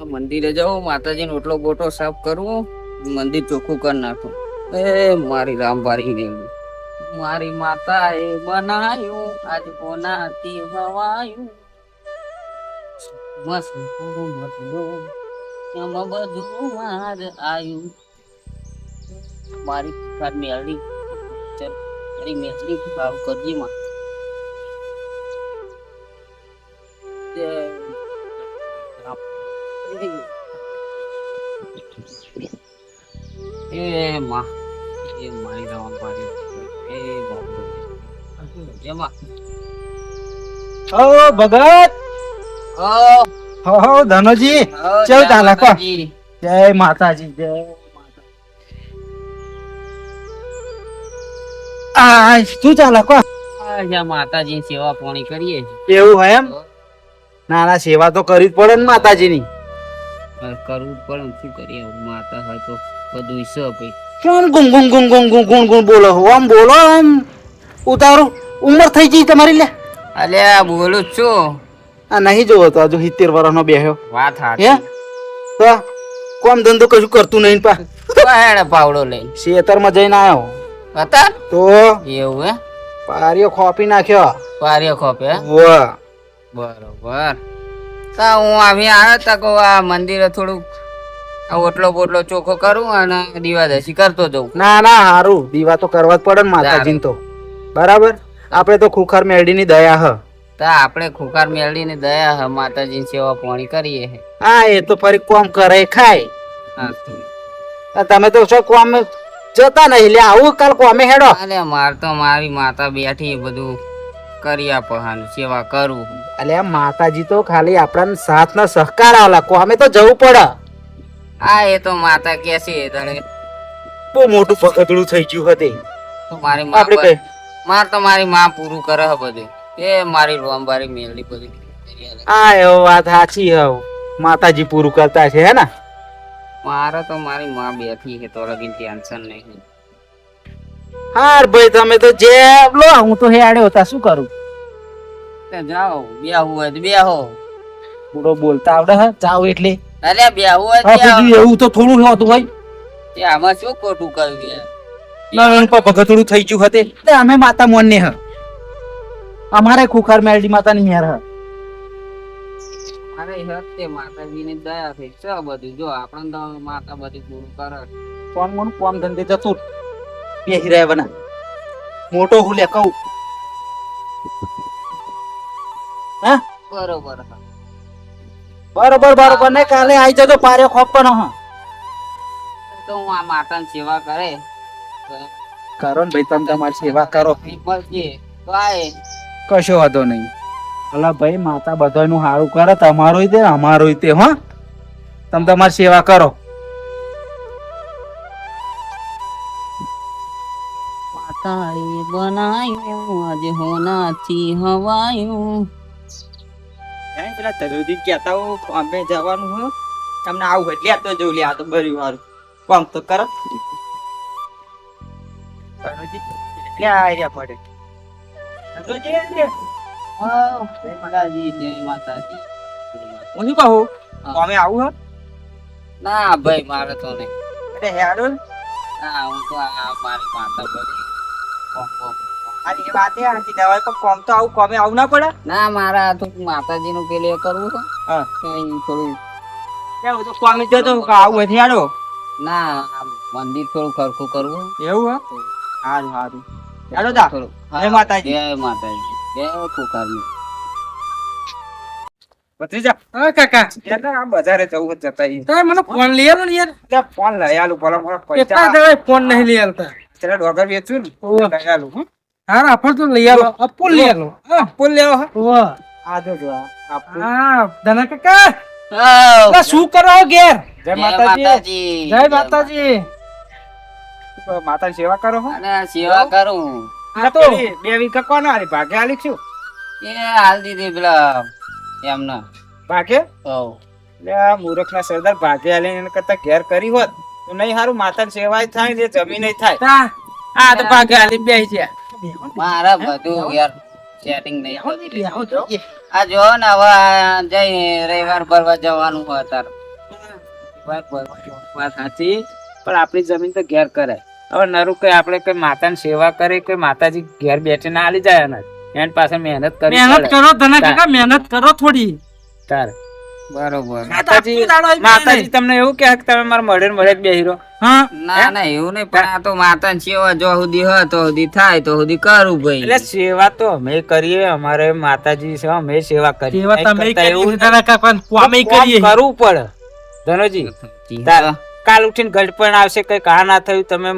મંદિરે જાઉં, માતાજીનો ઓટલો બોટો સાફ કરવું, મંદિર ચોખ્ખું કરી નાખું. એ મારી રામવારી ને મારી માતા એ બનાયું, આજ કોનાથી હવાયું. મસ્ત એમાં બધું માર આયું. મારી પિતા મેળી મારી મેળી ભાવ કરજી માં. એ માં એ મારી રામવારી એ બાપુ એમાં ઓ ભગત ઓ હો ધનોજી કેવું ચાલે કો? જય માતાજી જય આ શું ચાલે કો? માતાજી સેવા પાણી કરીએ. એવું હોય એમ? ના ના સેવા તો કરવી જ પડે ને માતાજીની. કરવું જ પડે, શું કરીએ, માતા હોય તો બધું ઈચ્છો ભાઈ. કોણ ગુણ ગુણ ગુણ ગુણ ગુણ ગુણ ગુણ બોલો આમ બોલો આમ ઉતારો ઉંમર થઈ ગઈ તમારી લે. અલ્યા બોલું જ છું. આ નહીં જોવો તો હજુ 70 વર્ષનો બેહ્યો. વાત હે હાચી. તો કોમ ધંધો કશું કરતું નહીં પા. હેડે પાવડો લઈ ખેતરમાં જઈને આવ્યો હતા તો એવું હે પારિયો ખોપી નાખ્યો. પારિયો ખોપે હે? વાહ બરોબર. તા હું આવી આવ્યો તા કહું આ મંદિરે થોડુંક આ ઓટલો બોટલો ચોખ્ખો કરું અને દીવાદશી કરતો જઉં. ના ના હારું દીવા તો કરવા જ પડે ને માતાજીને તો. બરાબર આપણે તો ખુખાર મેરડીની દયા હ. તા આપણે ખુખાર મેળવીને દયા હ માતાજીની સેવા પાણી કરીએ હે. હા એ તો ફરી કોમ કરે ખાય. હા આ તમે તો શું કોમ જતા નહીં લે આવું કાલ કોમે હેડો. અલે માર તો મારી માતા બેઠી એ બધું કરી આપવાનું સેવા કરું. અલે માતાજી તો ખાલી આપણા સાથ ના સહકાર આલા કોમે તો જવું પડે. હા એ તો માતા કે છે તને બહુ મોટું પકડલું થઈ ગયું હતી તો મારી માં આપણે કઈ માર તો મારી માં પૂરું કરે હે બધું. એ મારી રોમબારી મેલડી બધી કરી આલે. હા એવો વાત સાચી હવ માતાજી પૂરું કરતા છે હે ને. મારે તો મારી માં બેઠી છે તો લગીન ટેન્શન નહીં. હાર ભાઈ તમે તો જે લો હું તો હેડ્યો હતા શું કરું. તે જાઓ બેહવું હોય તો બેહો. પૂરો બોલતા આવડે હે જાવ એટલે અરે બેહવું હોય તો આ બેહો. બધું એવું તો થોડું હોતું હોય. તે આમાં શું ખોટું કર્યું યાર? નારાયણ પર ભગતડું થઈ ગયું હતી તે અમે માતા મોનને હ અમારે ખુખાર મેરડી માતાની મેર હ. અરે હતે માતાજીની દયા થઈ છે બધું. જો આપણને તો માતા બધું પૂરું કરે. કોણ કોણ કોમ ધંધે જતું બેહી રહ્યા બના મોટો હું લે કહું હા બરોબર બરોબર બરોબર ને કાલે આઈ જજો પારે ખોપવાનો હ. તો હું આ માતાની સેવા કરે કરો ને ભાઈ તમે તમારી સેવા કરો પીપલ છે તો આય કશો વાંધો નહીં. અલા ભાઈ માતા બધાનું સારું કરે તમારું તે અમારું તે હો તમે તમારી સેવા કરો. માતાએ બનાયું આજે હોનાથી હવાયું. પેલા તરુજી કહેતા હો અમે જવાનું હો તમને આવું એટલે આ તો જોઈ લે આ તો બરી વારું કોમ તો કરો. તરુજી એટલે આ રહ્યા પડે. તરુજી એટલે હા માતાજી જય માતાજી. હું શું કહું અમે આવું હો ના ભાઈ મારે તો નહીં. એટલે હેડો ના હું તો આ મારી માતા બધી કોમ કોમ. આ એ વાત એ આંટી દવાઈ પર કોમ તો આવું કોમે આવું ના પડે. ના મારા તો માતાજીનું પેલે કરવું છે હા કઈ થોડું. એવું તો કોમે જતો આવું હોય હેડો. ના આ મંદિર થોડું ખરખું કરવું. એવું હે સારું સારું હેડો તા થોડું. જય માતાજી. જય માતાજી જય ખુખારી. ભત્રીજા હા કાકા એટલે આ બજારે જવું જ જતા ઈ. તમે મને ફોન લઈ આલો ને યાર. એટલે ફોન લઈ આલું ભલા મોડા કેટલા પૈસા જણાએ ફોન નહીં લઈ આલતા. ચલા ડોગર વેચું ને ઓહો. લઈ આલું હો. હા રાફર તો લઈ આલો અપુલ લઈ આલો ફૂલ લેવો હે ઓહો. આ જો જો આ ફૂલ. હા ધના કાકા હા આ શું કરો છો ઘેર? જય જય માતાજી. માતાજી જય માતાજી. માતાની સેવા કરો હો. અને સેવા કરું. આ તો પેલી બે વીઘા કોના હારી ભાગે આલી છું એ હાલ દીધી પેલા એમને. ભાગે હવ એટલે આ મૂર્ખના સરદાર ભાગે આલી એના કરતા ઘેર કરી હોત તો નહીં હારું માતાની સેવાય થાય ને જમીન થાય. તા આ તો ભાગે આલી બેહી છે. મારા બધું યાર સેટિંગ નહીં થતું. બેહો તો. આ જો ને હવે આ જઈ રવિવાર ભરવા જવાનું હોય તાર વાત સાચી, પણ આપણી જમીન તો ઘેર કરાય. હવે નરું કઈ આપણે કઈ માતાની સેવા કરી, કઈ માતાજી ઘેર બેઠી ના આલી જાય ને એની પાસે મહેનત કરી મહેનત કરો ધના કાકા, મહેનત કરો થોડી. તારે બરોબર. માતાજી તમને એવું કહે કે તમે મારા મળે જ બેહી રહો? હા ના ના એવું નહીં, પણ આ તો માતાની સેવા જો સુધી હ તો સુધી થાય તો સુધી કરું ભાઈ. એટલે સેવા તો અમે કરીએ, અમારે માતાજી છે, અમે સેવા કરીએ. સેવા તમે નહીં કરતા કરીએ એવું ધના કાકા, પણ કોમે કોમ કરીએ. કરવું પડે ધનોજી. કાલ ઉઠીને ગળપણ આવશે, કઈ કા ના થયું, તમે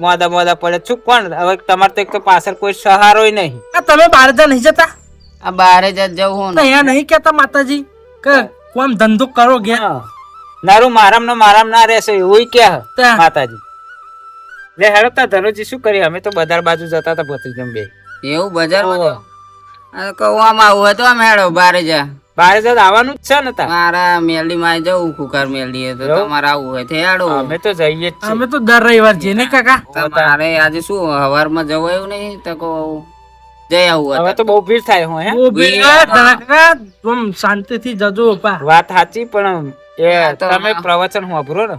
મોદા પડે શું કોણ? હવે તમારે તો એક તો પાછળ કોઈ સહારો નહીં. આ તમે બહાર જા નહીં જતા? આ બારે જ જવું તો અહીંયા નહીં કેતા માતાજી કે કોમ ધંધો કરો ઘેર? નારું મારામ ના રહેશે એવું કે ત્યાં. માતાજી. લે હેડો તા ધનોજી, શું કરીએ? અમે તો બજાર બાજુ જતા હતા ભત્રીજમ બે. એવું બજારમાં જવું? આ કવામાં આવું હોય તો આમ હેડો બારે જા. બારે જતા આવવાનું જ છે ને તા. મારા મેલડી માં જવું, કુકર મેલડી તો તમારે આવું હોય તો હેડો. અમે તો જઈએ જ છીએ. અમે તો દર રવિવાર જઈએ ને કાકા. તમારે આજે શું હવારમાં જવાયું નહીં તો કહું જઈ આવું હવે હતું. તો બહુ ભીડ થાય હોય. ઓ બે ધના કાકા, तुम શાંતિથી જજો પા. વાત સાચી, પણ એ તો તમે પ્રવચન સાંભળો ને,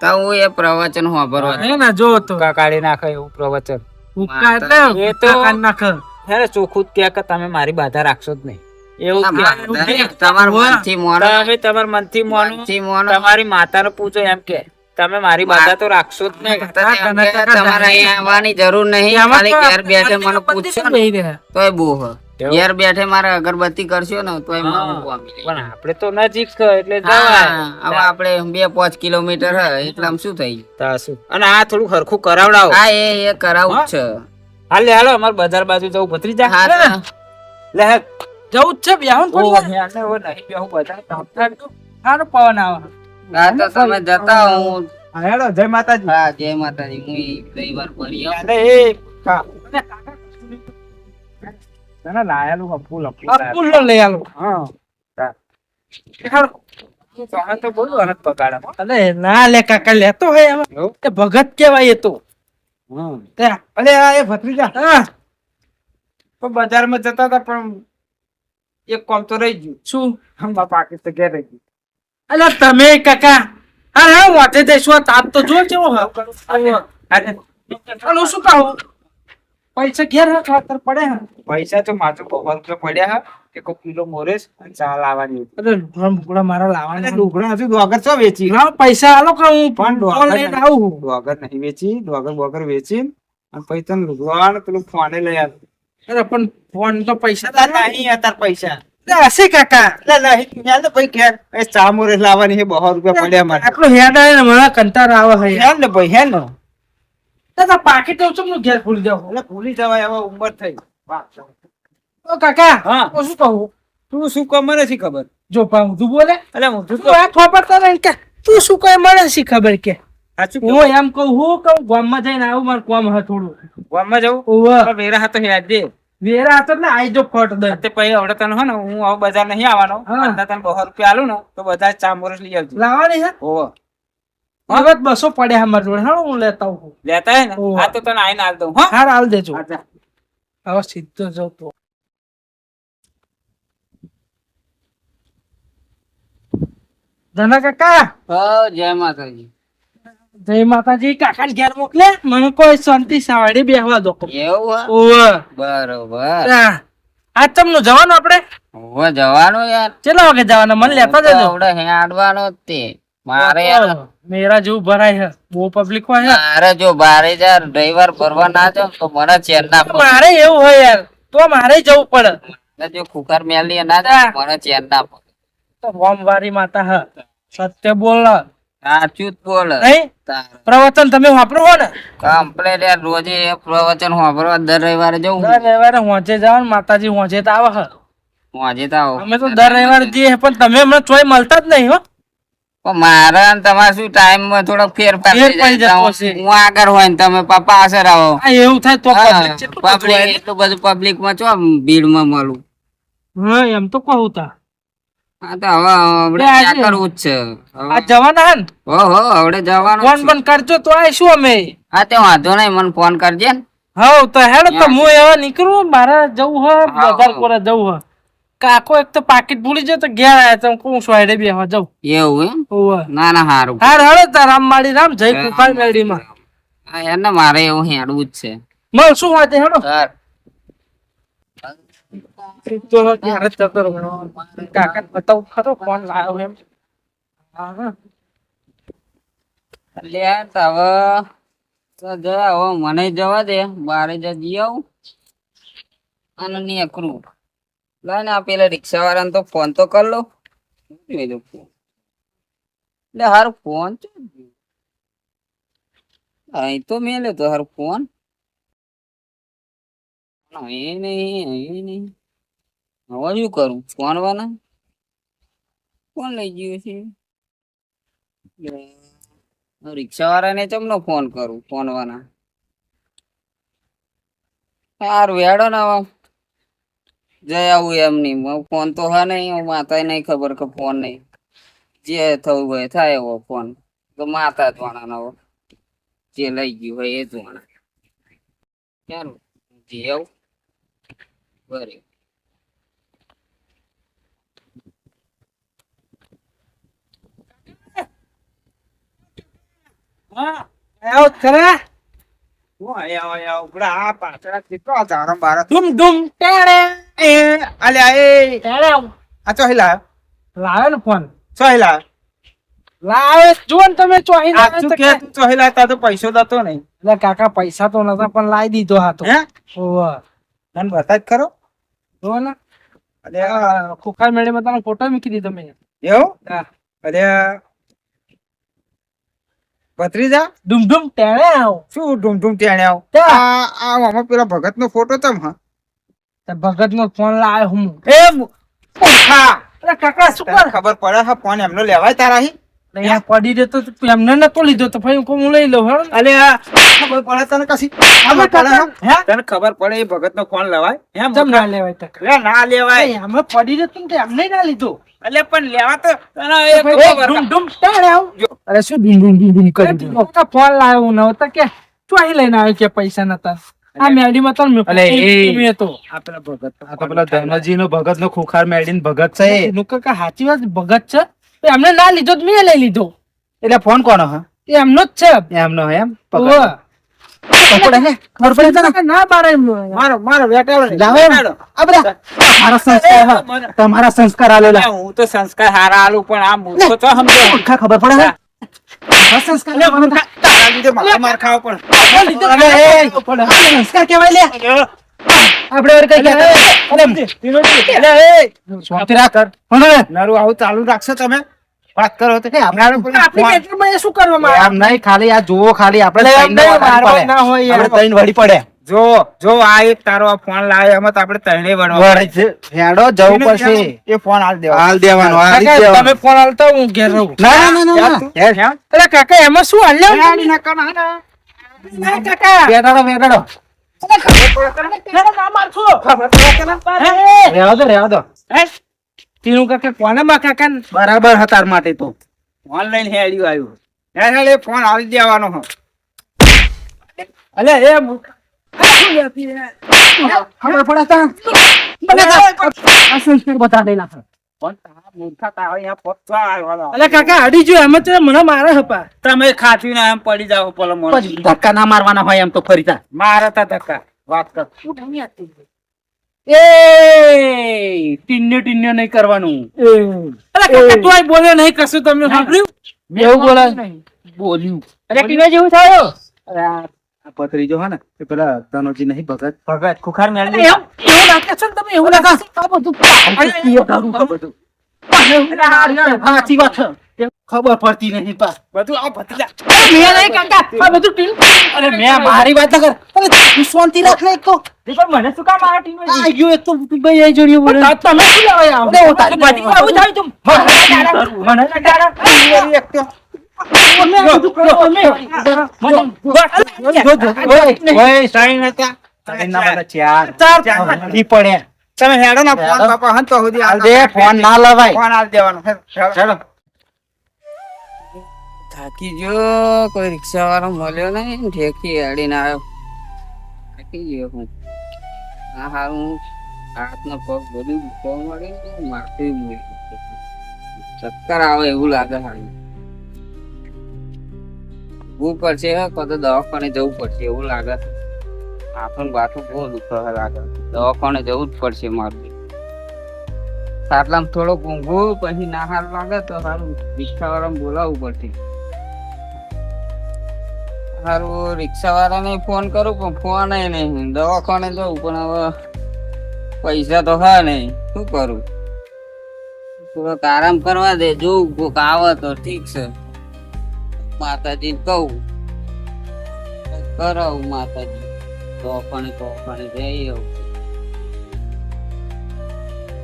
તો હું એ પ્રવચન સાંભળવા હે ને જો તો હુક્કા કાઢી નાખે એવું પ્રવચન. હુક્કા એટલે એ તો- હુક્કા કાઢી નાખે. હે ને ચોખ્ખું જ કહે કે તમે મારી બાધા રાખશો જ નહીં એવું જ કહે. તમારા મનથી મોનો, તમે તમારા મનથી મોનો, મનથી મોનો. તમારી માતાનો પૂજો એમ કે તમે મારી બાધા તો રાખશો જ નહીં. તમારે અહીંયા આવવાની જરૂર નહીં, ખાલી ઘેર બેઠે મને પૂછશો ને બેહી રહ્યા. તોય બહુ હ. ઘેર બેઠે મારે અગરબત્તી કરશો ને તોય મને પામી જાય. પણ આપણે તો નજીક છે એટલે જવાય. હા, હવે આપણે 2-5 કિલોમીટર હ એટલે આમ શું થઈ ગયું? તા શું? અને આ થોડું હરખું કરાવડાવો. હા એ કરાવું જ છે. હાલે હાલો અમારે બજાર બાજુ જવું ભત્રીજા. હા તો લે હે. જવું જ છે બેહો ને થોડી વાર. યાને હવે નહીં બેહું બધા કામ સારો પવન આવે. હા તો તમે જતા હું. હા હેડો જય માતાજી. હા જય માતાજી. હું રવિવાર ફરી આવું. યાને એ કા તને લાયેલું ફૂલ આ ફૂલ લઈ આલો. હા તા. હેડો તમે તો બોલું અનત પગાડે. અરે ના લે કાકા, લેતો હોય હવે. એવું? એ ભગત કેવાય એ તો. ત્યાં અલે આ એ ભત્રીજા હા તો બજારમાં જતા હતા પણ એક કામ તો રહી ગયું. શું? હમણાં પાકિસ્તાન ઘેર રહી ગયું. અલા તમે કાકા, હા હા વાંચે જઈશું. તાપ તો જો કેવો હ. હાલો શું કહું? પૈસા ઘેર હા ખાતર પડે હા. પૈસા તો માત્ર 200 રૂપિયા પડ્યા હા. એક કિલો મોરેસ અને ચા લાવવાની હતી. અરે ઢોકળા મારા લાવવાના. ડુંગળા હજુ ડોગર ચો વેચી. હા પૈસા આલો કે હું પણ ફોન લઈને આવું. ડોગર નહીં વેચી, ડોગર વેચી અને પછી તને લુગડા ને પેલું ફોને લઈ આવ. અરે પણ ફોન તો પૈસા નહીં અત્યારે પૈસા હશે કાકા. નહીં યાર ને ભાઈ ઘેર એ ચા મોરેસ લાવવાની છે 200 રૂપિયા પડ્યા મારે. આટલું હેડ આવે ને મને કંટાળો આવે હે. હે ને ભાઈ હે ને દાદા પાકીટ તો ચમનું ઘેર ભૂલી જાવ. એટલે ભૂલી જવાય હવે ઉંમર થઈ. ઓ કાકા, હા. હું શું કહું? તું શું કહે મને શી ખબર? જો પણ તું બોલે એટલે હું તું તું આ થોપડતા રહે કે તું શું કહે મને શી ખબર કે. સાચું હું એમ કહું ગામમાં જઈને આવું, મારું કામ હે થોડું. ગામમાં જવું ઓવે. પણ વેરા હાથો યાદ દે. વેરા હતો ને આઈ જો ફટ દે. તે પછી હવે તને હો ને હું હવે બજાર નહીં આવવાનો. હા. અને તને 200 રૂપિયા આલું ને તો બધા ચા મોરસ લઈ આવજો. લાવવાની હે. ઓહો હવે 200 પડ્યા અમાર જોડે. હા હું લેતા આવું. લેતા હે ને ઓહો. આ તો તને આઈને આલ દઉં. હા હાર આલ દેજો. આજા. હવે સીધો જાઉં તો. ધના કાકા, હો જય માતાજી. જય માતાજી. કાકા ઘેર મોકલે, મને કોઈ શાંતિ સાવડે બેહવા દો. એવું હ? ઓવે. બરોબર. આ તમનું જવાનું આપણે હવે જવાનું યાર. કેટલા વાગે જવાના? મને લેતા જજો. આવડે હેડવાનો જ તે. મારે યાર મેરા જેવું ભરાય છે, બહુ પબ્લિક હોય છે. મારે જો બારે યાર રવિવાર ફરવા ના જાઉં તો મને ચેન ના પડે. મારે એવું હોય યાર, તો મારે જવું પડે. એટલે જો કુકર મેલી ના જાય મને ચેન ના પડે. વામવારી માતા હ, સત્ય બોલ સાચું જ બોલે. નહીં. તારે પ્રવચન તમે વાપરો હો ને? કમ્પ્લેટ યાર રોજે એ પ્રવચન સાંભળવા દર રવિવારે જવું. દર રવિવારે હોંચે જવાનું, માતાજી હોંચે તો આવે હ. હું આજે તો આવું. અમે તો દર રવિવારે જઈએ, પણ તમે હમણાં ચોય મળતા જ નહીં હો. પણ મારે અને તમારે શું ટાઈમ માં થોડોક ફેરફાર ફેર થઈ પડી જાય. જતો હશે. હું આગળ હોય ને તમે પપ્પા પાછળ આવો. આ એવું થાય તો public કેટલું બધું પબ્લિક હોય. એટલું બધું પબ્લિક માં ચો ભીડ માં મળું. હા એમ તો કહું તા. હા તો હવે આપણે આજે- ત્યાં કરવું જ છે. હવે- આ જવાના હે ને? હો હવે જવાનું ફોન જ છે. પણ કરજો તો આવીશું અમે. હા તે વાંધો નહીં, મને ફોન કરજે ને. હા તો હેડ તો હું એવા નીકળું, મારે જવું હ હા, બજાર પર જવું હ. કાકો એક તો પાકીટ ભૂલી જાય તો ઘેર આયા તો હું સોયડે બેહવા જાઉં. એવું એમ ઓવે. ના ના હારું હાર હળો તાર રામ માડી રામ જય કુફાર મેળીમાં. હા એને મારે એવું હેડવું જ છે મળ શું વાત છે હેડો. સર તો ઘેર જ જતો રહું. કાકા બતાવું ખરો ફોન લાવ્યો એમ. હા હા. લે તો હવે તો જા હવે મને જવા દે બારે જઈ આવું અને નીકળું લા ને આ પેલા રિક્ષા વાળાને તો ફોન તો કર લો લે હારું ફોન અહીં તો મેલ્યો તો હારું ફોન અહીં નહીં હવે શું કરું ફોન વાળા ફોન લઈ ગયો છે રિક્ષા વાળાને ચમનો ફોન કરું ફોન વાળા સારું હેડો ને હવે જઈ આવું એમ નહીં ફોન તો હા નહીં માતા નહીં ખબર કે ફોન નહીં જે થવું હોય થાય એવો ફોન તો માતા જ વાળા હવે જે લઈ ગયું હોય એ જ વાળા ચાલો જઈ આવું બરે હા આવો ખરા. હું આયા આયા ઉપડા આ પાછળ કેટલો ધારમ બાર ધૂમ ધૂમ ટેણે એ અલ્યા એ ટેણે આ ચોહી લાયો લાવ્યો ને ફોન. ચોહી લાયો લાવે જો ને તમે ચોહી આ લાવે તું તો કે તું ચોહી લાયો તો પૈસો દતો નહીં એટલે કાકા પૈસા તો નતા પણ લાવી દીધો હાથો. હે ઓવે. તને બતા જ ખરો જો ને અલ્યા ખુખાર મેળીમાં તારો ફોટો મૂકી દીધો મેં. એવું હા. અલ્યા ભત્રીજા ધૂમ ધૂમ ટેણે આવ. શું ઢૂમ ઢૂમ ટેણે આવ ત્યાં. આ આમાં પેલા ભગત નો ફોટો તમ હા ભગત નો ફોન લાવ્યો હું. એ મૂર્ખા અરે કાકા શું તને કર ખબર પડે હા ફોન એમનો લેવાય તારા હી અહીંયા પડી રહેતો તો એમને નતો લીધો તો ભાઈ હું લઈ લઉં હેડો. અલે ખબર પડે તને કશી ખબર પડે હા? હે તને ખબર પડે એ ભગત નો ફોન લેવાય એમ ચમ ના લેવાય તક. લે ના લેવાય અમે પડી રહેતો ને એમને ના લીધો. અલે પણ લેવા તો તને એ ભાઈ, ખબર ધૂમ ધૂમ ટેણે આવ. અરે શું ધૂમ ધૂમ ધૂમ ધૂમ કરી દીધું? કાકા ફોન લાવ્યો હું નહોતો કે તું અહીં લઈને આવ્યો કે પૈસા નતા. આ મેડીમાં તો અલે એ મેં તો આ પેલા ભગત આ તો પેલા ધર્મજી નો ભગત નો ખુખાર મેળીને ભગત છે એનું કાકા સાચી વાત ભગત છે. એમને ના લીધો તો મેં લઈ લીધો. એટલે ફોન કોનો હા એ એમનો જ છે. એમનો એમ ઓવે. ખબર પડે તને કાકા ના પાડે એમ. મારો મારો બેટાડો લાવે એમ. આપડા મારા સંસ્કાર હા. તમારા સંસ્કાર આલેલા હું તો સંસ્કાર હારા આલું પણ આ મૂર્ખો તો સમજો મૂર્ખા ખબર પડે હે? મારા સંસ્કાર લે, મને તારા લીધે મારે માર ખાવો પણ અરે, એ, આ સંસ્કાર કહેવાય લે. આપણે વળી કઈ કહેતા નથી. શાંતિ રાખ. ભણો. નરું આવું ચાલુ રાખશો તમે વાત કરો તો આપણી બેટરીમાં એ શું કરવામાં આવે? એમ નહીં, ખાલી આ જુઓ, ખાલી આપણે એટલે એમ ત્રણને નહીં, વળી મારવા પડે. ના હોય યાર. આપણે ત્રણ વળી પડે. જો જો આ એક તારો આ ફોન લાવ્યો એમાં તો આપણે ત્રણેય વળવા વળી છે. હેડો જવું પડશે. એ ફોન હાલ દેવા હાલ દેવાનો, હાલ કાકા, દેવાનો. તમે ફોન હાલતા હું ઘેર રહું. ના, ના, ના, ના. હેડ. અરે કાકા એમાં શું હાલ્યા ના કાકા બેટાડો, બેટાડો. ના મારશો. રહેવા દો, રહેવા દો. તીનું કાકા કોને બા કાકા બરાબર હતા તાર માટે તો. ઓનલાઈન હેડ્યું આવ્યું હેડ એ ફોન હાલ દેવાનો હો અલે એ મૂર્ખ. આ શું લેતી હે? ખબર પડે તા? આ સંસ્કાર બતા દેલા. પણ તારા મૂર્ખા તારા અહીંયા પહોંચવા આવ્યો અલે કાકા અડી જો એમ તો મને મારે હપા. તમે ખાતી ના એમ પડી જાવ પેલો મોણસ. પછી ધક્કા ના મારવાના હોય એમ તો ફરી તા. મારે તા ધક્કા વાત કર એ ટીન્યો ટીન્યો નહીં કરવાનું. અલે કાકા તું આય બોલે નહીં કશું તમે સાંભળ્યું? એવું બોલાય? બોલ્યું. અરે ટીનો જેવું થયો. અરે આ પથરીજો હે ને એ પેલા ધનોજી નહીં ભગત ભગત ખુખાર અરે મેળવી એવું લાગે છે ને તમે એવું લાગે છે? આ બધું બધું સાચી વાત છે. ખબર પડતી નહીં પા. બધું આ ભત્રીજા મેં નહીં કાકા આ બધું ટીન. અરે મેં મારી વાત ના કર. અરે તું શાંતિ રાખ ને એક તો. પણ મને શું કામ આ ટીનો આ ગયો એક તો ભાઈ આઈ જોડ્યો બોલે. તમે શું લેવા આવો? અરે, હું તારી પાટી માં આવું થાય તું. મને એક તો ઓય સાઈન હતા. સાઈન ના બધા ચાર હળી પડે. તમે હેડો ના ફોન બાપા હન તો સુધી હાલ દે, ફોન ના લવાય. ફોન હાલ દેવાનો હેડો થાકી ગયો કોઈ રિક્ષા વાળો મળ્યો નહીં ઠેકી અડીને આવ્યો થાકી ગયો હું હા હારું હાથનો પગ બધું દુખવા મળે ને માથું ચક્કર આવે એવું લાગે હારી જવું પડશે કો તો દવાખાને જવું પડશે એવું લાગે હાથું બાથું બહુ દુખવા લાગે દવાખાને જવું જ પડશે મારું આટલામાં થોડોક ઊંઘું પછી ના સારું લાગે તો સારું રિક્ષાવાળાને બોલાવવું પડશે સારું રિક્ષાવાળાને ફોન કરું પણ ફોન નહીં દવાખાને જવું પણ હવે પૈસા તો હા નહીં શું કરું થોડોક આરામ કરવા દે જોઉં કોક આવે તો ઠીક છે માતાજી કહું કરાવું માતાજી દવાખાને જઈ આવું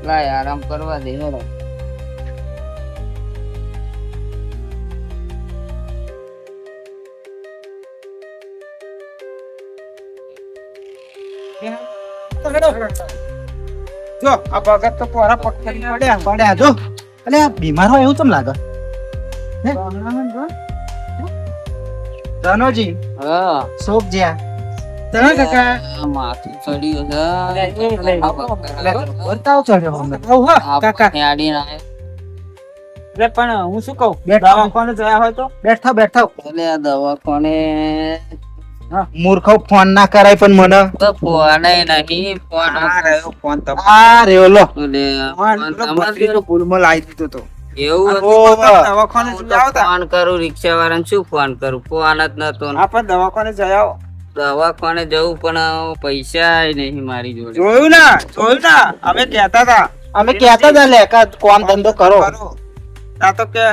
લાય આરામ કરવા દે હેરો જો આ ભગત તો પોરા પગ પડ્યા જો અલે આ બીમાર હોય એવું ચમ લાગે ધનોજી હા શોક જ્યાં તને કાકા માથું ચડ્યું બતાવ ચડ્યો અમને કાકા હેડીને આયો. એટલે પણ હું શું કહું બેઠા. દવાખાને જયા હોય તો બેઠા બેઠા એટલે આ દવાખાને મૂર્ખો ફોન ના કરાય પણ મને તો ફોન નહીં ફોન આ રહ્યો ફોન તો આ રેલો એટલે ફોન ફોન પેલો તમારે બત્રીસો ભૂલમાં લાવી દીધો તો એવું હતું? દવાખાને હું જાઓ તો ફોન કરું રિક્ષાવાળાને શું ફોન કરું ફોન જ નતો ને. આ પણ દવાખાને જયા દવાખાને જવું પણ પૈસા નહીં મારી જોડે જોયું ના અમે કહેતા હતા અમે કહેતા હતા લે કે કોમ ધંધો કરો કરો તા તો કે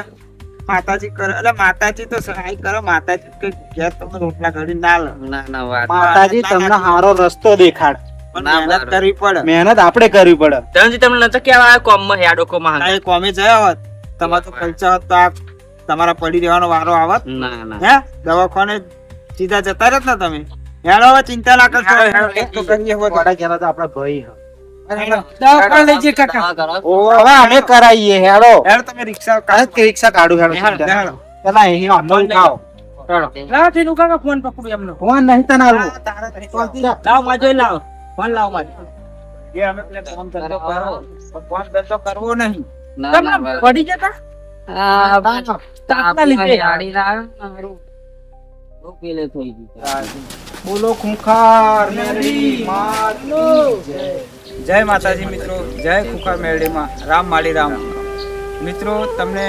માતાજી કરે એટલે માતાજી તો સહાય કરો માતાજી કે ઘેર તમે રોટલા ઘડી ના લે ના ના વાત માતાજી તમને સારો રસ્તો દેખાડ પણ ના, મહેનત કરવી પડે મહેનત આપણે કરવી પડે ધનજી તમને નતો કેવા કોમમાં હેડો કો માં આ એ કોમે જયા હોત તમારો ખર્ચા હોત તો આ તમારા પડી રહેવાનો વારો આવત ના ના હે દવાખાને સીધા જતા રહેત ને તમે હેડો હવે ચિંતા ના કરશો એક તો કરીએ હોત. વડા ઘેરા તો આપણા ભાઈ હ. દવાખાને લઈ જઈએ કાકા દવા કરો. હવે અમે કરાઈએ હેડો હેડો તમે રિક્ષા કાંઈ જ કે રિક્ષા કાઢું હેડો હેડો, હેડો. પેલા અહીં અમલ ખાઓ લાવ નું કાકા ફોન પકડું એમનો ફોન નહીં તને આલવું. લાવ માં જોઈ લાવ ફોન લાવ માં એ અમે પેલા કામ ધંધો કરો પણ કામ ધંધો કરવો નહીં ના તમને ના વાત. પડી જતા આ તાપના લીધે આપણે ગાડીના આવે ને હારું. બહુ પેલે થઈ ગયું બોલો ખૂંખાર મેરી માતનો જય માતાજી મિત્રો જય ખુખા મેરડીમાં રામ માળી રામ મિત્રો તમને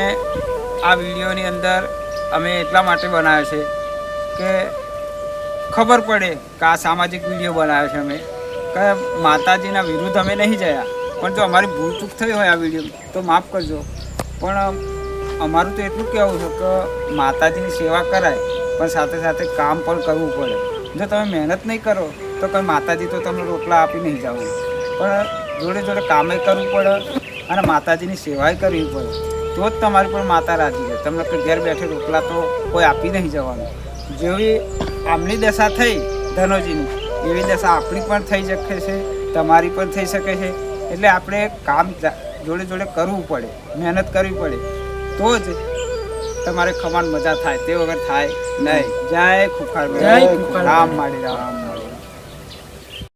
આ વિડીયોની અંદર અમે એટલા માટે બનાવ્યો છે કે ખબર પડે કે આ સામાજિક વિડીયો બનાવ્યો છે અમે કે માતાજીના વિરુદ્ધ અમે નહીં જયા પણ જો અમારી ભૂલ ચૂક થઈ હોય આ વિડીયો તો માફ કરજો પણ અમારું તો એટલું કહેવું છે કે માતાજીની સેવા કરાય પણ સાથે સાથે કામ પણ કરવું પડે જો તમે મહેનત નહીં કરો તો કોઈ માતાજી તો તમને રોટલા આપી નહીં જાવ પણ જોડે જોડે કામે કરવું પડે અને માતાજીની સેવાય કરવી પડે તો જ તમારી પણ માતા રાજી છે તમને કોઈ ઘેર બેઠે રોટલા તો કોઈ આપી નહીં જવાનું જેવી આમની દશા થઈ ધનોજીની એવી દશા આપણી પણ થઈ શકે છે તમારી પણ થઈ શકે છે એટલે આપણે કામ જોડે જોડે કરવું પડે મહેનત કરવી પડે તો જ તમારે ખમાન મજા થાય તે વગર થાય નહીં જય ખુખાર જય ખુખાર. રામ માળી રામ